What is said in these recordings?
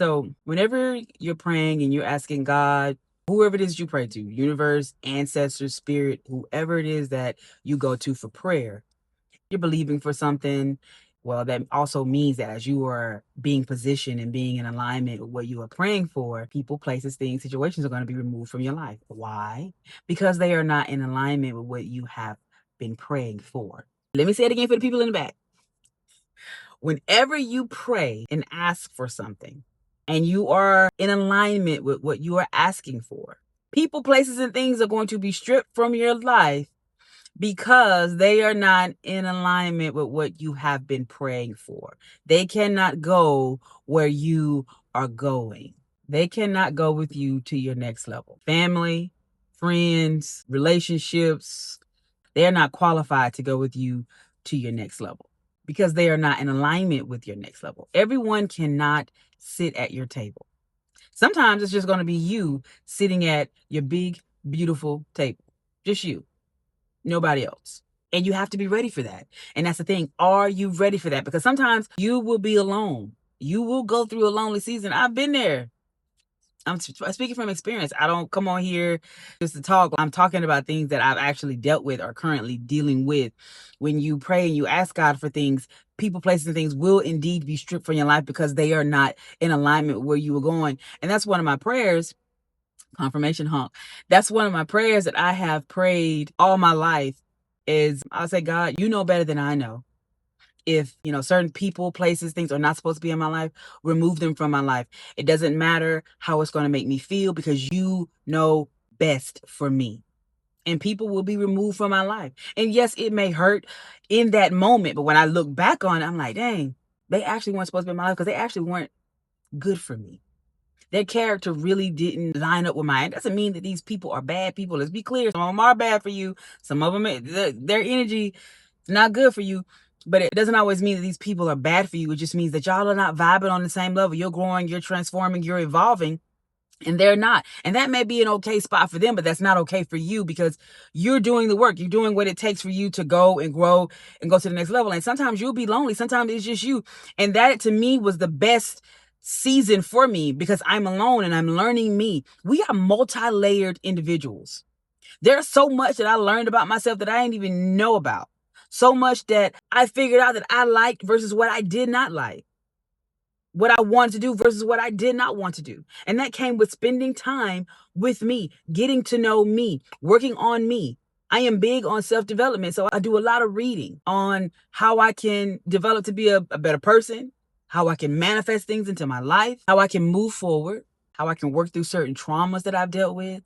So whenever you're praying and you're asking God, whoever it is you pray to, universe, ancestors, spirit, whoever it is that you go to for prayer, you're believing for something. Well, that also means that as you are being positioned and being in alignment with what you are praying for, people, places, things, situations are going to be removed from your life. Why? Because they are not in alignment with what you have been praying for. Let me say it again for the people in the back. Whenever you pray and ask for something and you are in alignment with what you are asking for, people, places, and things are going to be stripped from your life because they are not in alignment with what you have been praying for. They cannot go where you are going. They cannot go with you to your next level. Family, friends, relationships, they're not qualified to go with you to your next level because they are not in alignment with your next level. Everyone cannot sit at your table. Sometimes it's just going to be you sitting at your big, beautiful table. Just you, nobody else. And you have to be ready for that. And that's the thing. Are you ready for that? Because sometimes you will be alone. You will go through a lonely season. I've been there. I'm speaking from experience. I don't come on here just to talk. I'm talking about things that I've actually dealt with or currently dealing with. When you pray and you ask God for things, people, places, and things will indeed be stripped from your life because they are not in alignment with where you were going. And that's one of my prayers. Confirmation honk. That's one of my prayers that I have prayed all my life is I'll say, God, you know better than I know. If, certain people, places, things are not supposed to be in my life, remove them from my life. It doesn't matter how it's going to make me feel because you know best for me. And people will be removed from my life. And yes, it may hurt in that moment. But when I look back on it, I'm like, dang, they actually weren't supposed to be in my life because they actually weren't good for me. Their character really didn't line up with mine. It doesn't mean that these people are bad people. Let's be clear. Some of them are bad for you. Some of them, their energy is not good for you. But it doesn't always mean that these people are bad for you. It just means that y'all are not vibing on the same level. You're growing, you're transforming, you're evolving, and they're not. And that may be an okay spot for them, but that's not okay for you because you're doing the work. You're doing what it takes for you to go and grow and go to the next level. And sometimes you'll be lonely. Sometimes it's just you. And that to me was the best season for me because I'm alone and I'm learning me. We are multi-layered individuals. There's so much that I learned about myself that I didn't even know about. So much that I figured out that I liked versus what I did not like. What I wanted to do versus what I did not want to do. And that came with spending time with me, getting to know me, working on me. I am big on self-development. So I do a lot of reading on how I can develop to be a better person, how I can manifest things into my life, how I can move forward, how I can work through certain traumas that I've dealt with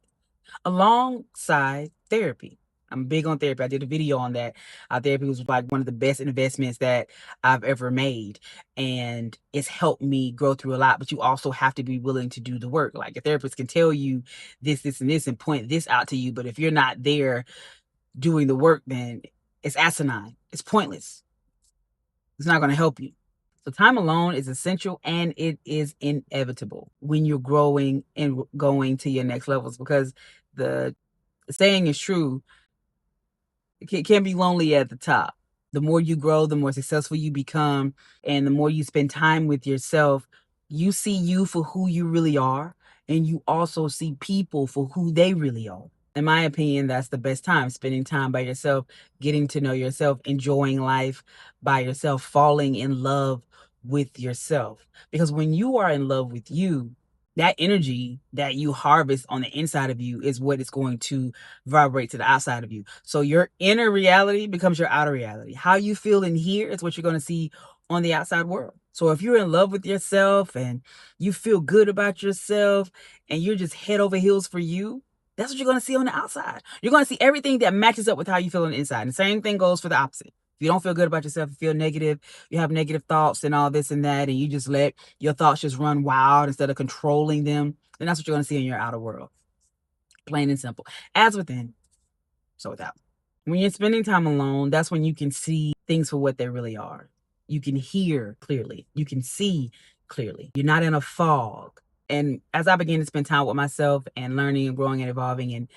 alongside therapy. I'm big on therapy. I did a video on that. Therapy was like one of the best investments that I've ever made. And it's helped me grow through a lot. But you also have to be willing to do the work. Like a therapist can tell you this, and this, and point this out to you. But if you're not there doing the work, then it's asinine. It's pointless. It's not going to help you. So time alone is essential and it is inevitable when you're growing and going to your next levels because the saying is true. It can be lonely at the top. The more you grow, the more successful you become, and the more you spend time with yourself, you see you for who you really are, and you also see people for who they really are. In my opinion, that's the best time, spending time by yourself, getting to know yourself, enjoying life by yourself, falling in love with yourself. Because when you are in love with you, that energy that you harvest on the inside of you is what is going to vibrate to the outside of you. So your inner reality becomes your outer reality. How you feel in here is what you're going to see on the outside world. So if you're in love with yourself and you feel good about yourself and you're just head over heels for you, that's what you're going to see on the outside. You're going to see everything that matches up with how you feel on the inside. And the same thing goes for the opposite. If you don't feel good about yourself, you feel negative, you have negative thoughts and all this and that, and you just let your thoughts just run wild instead of controlling them, then that's what you're going to see in your outer world. Plain and simple. As within, so without. When you're spending time alone, that's when you can see things for what they really are. You can hear clearly. You can see clearly. You're not in a fog. And as I began to spend time with myself and learning and growing and evolving, and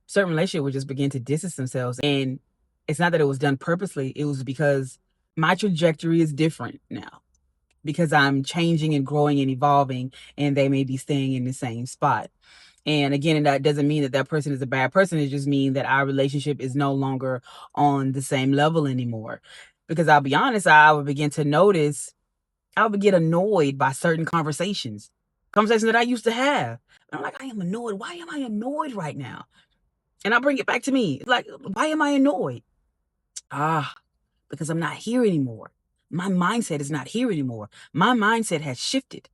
certain relationships would just begin to distance themselves. And it's not that it was done purposely. It was because my trajectory is different now. because I'm changing and growing and evolving, and they may be staying in the same spot. And again, that doesn't mean that that person is a bad person. It just means that our relationship is no longer on the same level anymore. Because I'll be honest, I would begin to notice, I would get annoyed by certain conversations that I used to have. I'm like, I am annoyed. Why am I annoyed right now? And I bring it back to me. Like, why am I annoyed? Because I'm not here anymore. My mindset is not here anymore. My mindset has shifted.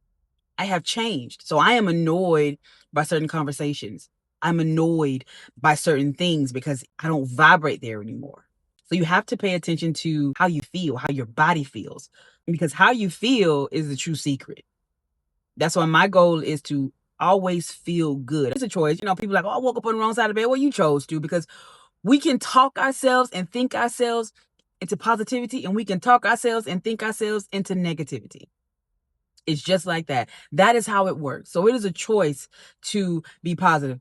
I have changed. So I am annoyed by certain conversations. I'm annoyed by certain things because I don't vibrate there anymore. So you have to pay attention to how you feel, how your body feels, because how you feel is the true secret. That's why my goal is to always feel good. It's a choice. People are like, oh, I woke up on the wrong side of the bed. Well, you chose to, because we can talk ourselves and think ourselves into positivity, and we can talk ourselves and think ourselves into negativity. It's just like that. That is how it works. So it is a choice to be positive.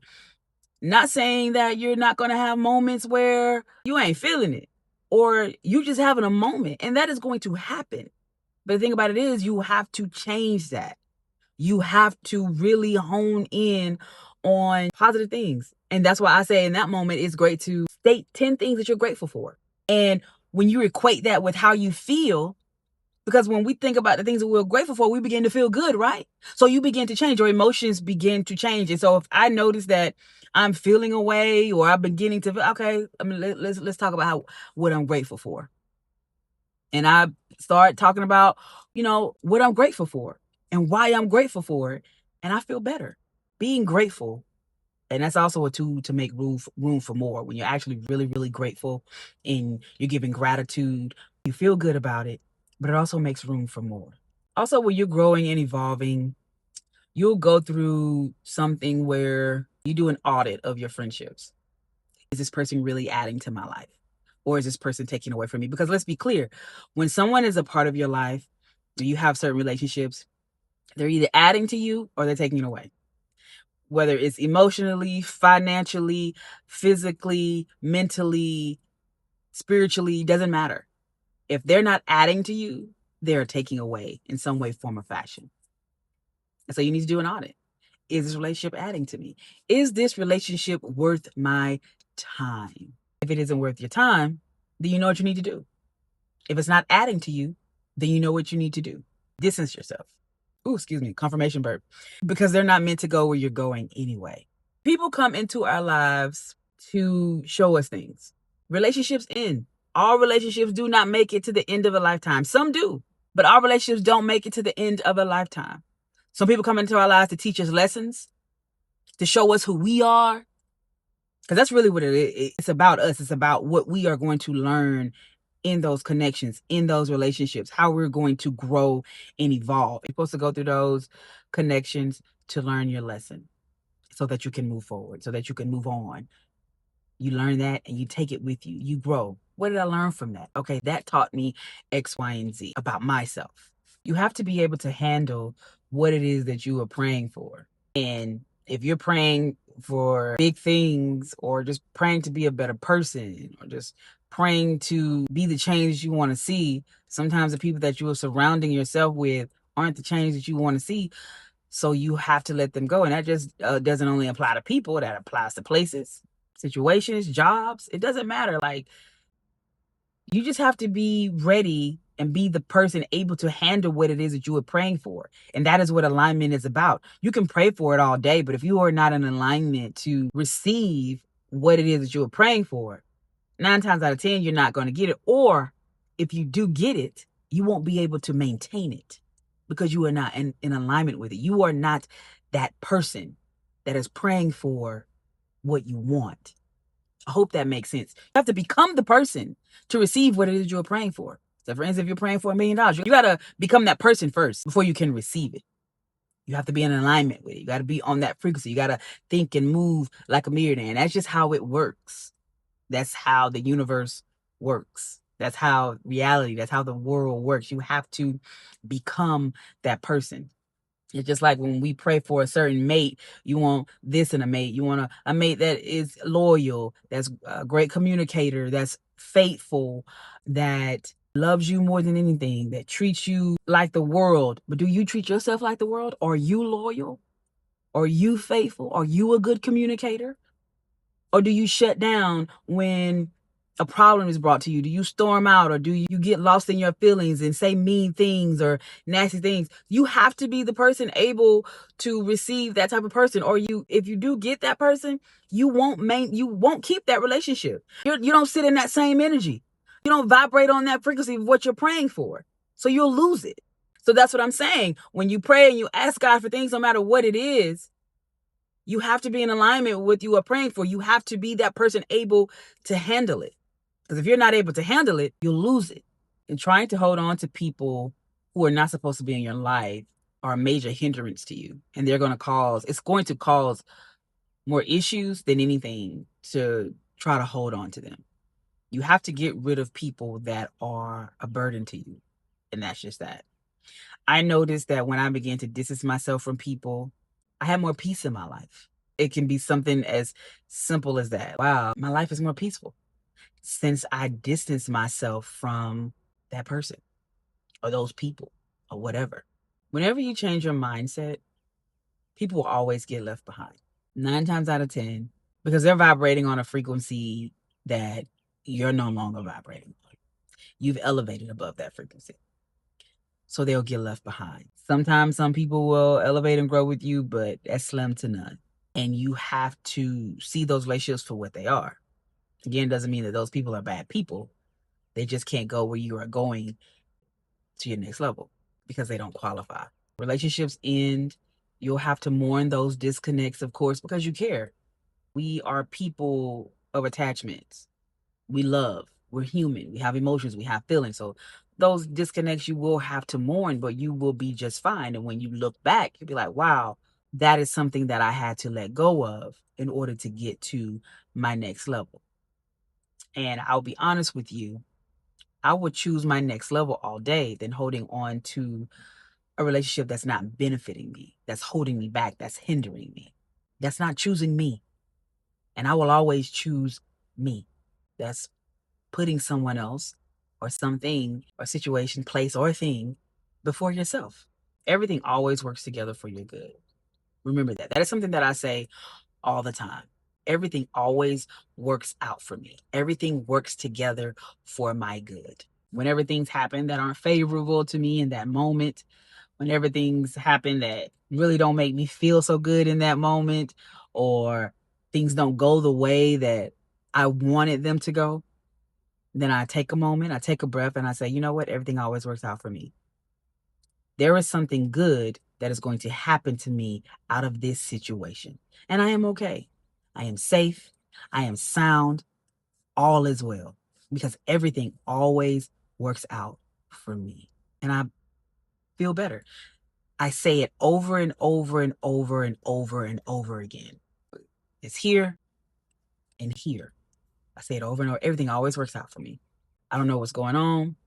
Not saying that you're not going to have moments where you ain't feeling it, or you just having a moment, and that is going to happen. But the thing about it is, you have to change that. You have to really hone in on positive things. And that's why I say in that moment, it's great to state 10 things that you're grateful for. And when you equate that with how you feel, because when we think about the things that we're grateful for, we begin to feel good, right? So you begin to change, your emotions begin to change. And so if I notice that I'm feeling away, or I'm beginning to feel, okay, let's talk about what I'm grateful for. And I start talking about, what I'm grateful for and why I'm grateful for it. And I feel better. Being grateful, and that's also a tool to make room for more. When you're actually really, really grateful and you're giving gratitude, you feel good about it, but it also makes room for more. Also, when you're growing and evolving, you'll go through something where you do an audit of your friendships. Is this person really adding to my life? Or is this person taking away from me? Because let's be clear, when someone is a part of your life, you have certain relationships, they're either adding to you or they're taking away. Whether it's emotionally, financially, physically, mentally, spiritually, doesn't matter. If they're not adding to you, they're taking away in some way, form, or fashion. And so you need to do an audit. Is this relationship adding to me? Is this relationship worth my time? If it isn't worth your time, then you know what you need to do. If it's not adding to you, then you know what you need to do. Distance yourself. Ooh, excuse me, confirmation burp. Because they're not meant to go where you're going anyway. People come into our lives to show us things. Relationships end. All relationships do not make it to the end of a lifetime. Some do, but our relationships don't make it to the end of a lifetime. Some people come into our lives to teach us lessons, to show us who we are. Because that's really what it is. It's about us. It's about what we are going to learn in those connections, in those relationships, how we're going to grow and evolve. You're supposed to go through those connections to learn your lesson so that you can move forward, so that you can move on. You learn that and you take it with you. You grow. What did I learn from that? Okay, that taught me X, Y, and Z about myself. You have to be able to handle what it is that you are praying for. And if you're praying for big things, or just praying to be a better person, or just praying to be the change you want to see, sometimes the people that you are surrounding yourself with aren't the change that you want to see. So you have to let them go. And that just doesn't only apply to people, that applies to places, situations, jobs. It doesn't matter. Like, you just have to be ready and be the person able to handle what it is that you are praying for. And that is what alignment is about. You can pray for it all day, but if you are not in alignment to receive what it is that you are praying for, 9 times out of 10, you're not going to get it. Or if you do get it, you won't be able to maintain it because you are not in alignment with it. You are not that person that is praying for what you want. I hope that makes sense. You have to become the person to receive what it is you're praying for. So for instance, if you're praying for $1 million, you got to become that person first before you can receive it. You have to be in alignment with it. You got to be on that frequency. You got to think and move like a millionaire. And that's just how it works. That's how the universe works. That's how reality, that's how the world works. You have to become that person. It's just like when we pray for a certain mate, you want this in a mate. You want a mate that is loyal, that's a great communicator, that's faithful, that loves you more than anything, that treats you like the world. But do you treat yourself like the world? Are you loyal? Are you faithful? Are you a good communicator? Or do you shut down when a problem is brought to you? Do you storm out, or do you get lost in your feelings and say mean things or nasty things? You have to be the person able to receive that type of person. Or if you do get that person, you won't keep that relationship. You don't sit in that same energy. You don't vibrate on that frequency of what you're praying for. So you'll lose it. So that's what I'm saying. When you pray and you ask God for things, no matter what it is, you have to be in alignment with what you are praying for. You have to be that person able to handle it. Because if you're not able to handle it, you'll lose it. And trying to hold on to people who are not supposed to be in your life are a major hindrance to you. And it's going to cause more issues than anything to try to hold on to them. You have to get rid of people that are a burden to you. And that's just that. I noticed that when I began to distance myself from people, I had more peace in my life. It can be something as simple as that. Wow, my life is more peaceful since I distanced myself from that person or those people or whatever. Whenever you change your mindset, people will always get left behind. 9 times out of 10, because they're vibrating on a frequency that you're no longer vibrating on. You've elevated above that frequency. So they'll get left behind. Sometimes some people will elevate and grow with you, but that's slim to none. And you have to see those relationships for what they are. Again, doesn't mean that those people are bad people. They just can't go where you are going to your next level because they don't qualify. Relationships end. You'll have to mourn those disconnects, of course, because you care. We are people of attachments. We love. We're human. We have emotions. We have feelings. So those disconnects you will have to mourn, but you will be just fine. And when you look back, you'll be like, wow, that is something that I had to let go of in order to get to my next level. And I'll be honest with you, I would choose my next level all day than holding on to a relationship that's not benefiting me, that's holding me back, that's hindering me. That's not choosing me. And I will always choose me. That's putting someone else or something or situation, place, or thing before yourself. Everything always works together for your good. Remember that. That is something that I say all the time. Everything always works out for me. Everything works together for my good. Whenever things happen that aren't favorable to me in that moment, whenever things happen that really don't make me feel so good in that moment, or things don't go the way that I wanted them to go, then I take a moment, I take a breath, and I say, you know what? Everything always works out for me. There is something good that is going to happen to me out of this situation. And I am okay. I am safe. I am sound. All is well because everything always works out for me. And I feel better. I say it over and over and over and over and over again. It's here and here. I say it over and over. Everything always works out for me. I don't know what's going on.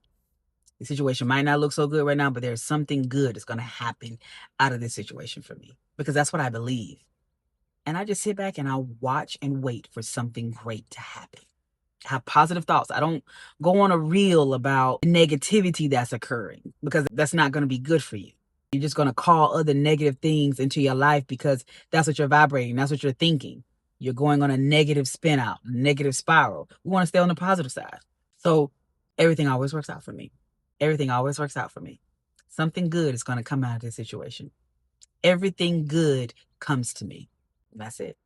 The situation might not look so good right now, but there's something good that's going to happen out of this situation for me because that's what I believe. And I just sit back and I watch and wait for something great to happen. I have positive thoughts. I don't go on a reel about negativity that's occurring because that's not going to be good for you. You're just going to call other negative things into your life because that's what you're vibrating. That's what you're thinking. You're going on a negative spin out, negative spiral. We want to stay on the positive side. So everything always works out for me. Everything always works out for me. Something good is going to come out of this situation. Everything good comes to me. That's it.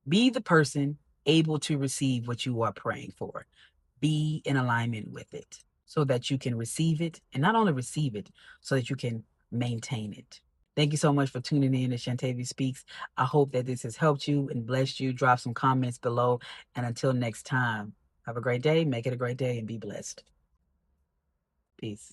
Be the person able to receive what you are praying for. Be in alignment with it so that you can receive it, and not only receive it, so that you can maintain it. Thank you so much for tuning in to Shantavia Speaks. I hope that this has helped you and blessed you. Drop some comments below. And until next time, have a great day, make it a great day, and be blessed. Peace.